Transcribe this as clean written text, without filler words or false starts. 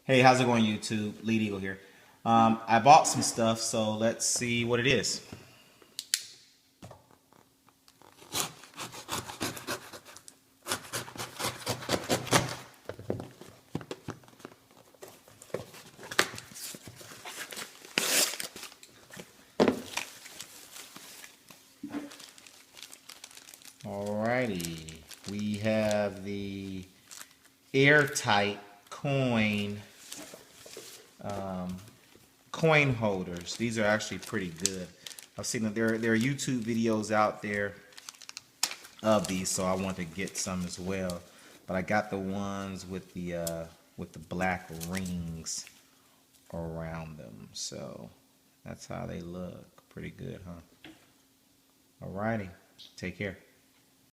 Hey, how's it going, YouTube? Lead Eagle here. I bought some stuff, so let's see what it is. Alrighty, we have the Air-Tite coin holders. These are actually pretty good. I've seen that there are YouTube videos out there of these, so I want to get some as well. But I got the ones with the black rings around them, so that's how they look. Pretty good, huh? Alrighty, take care.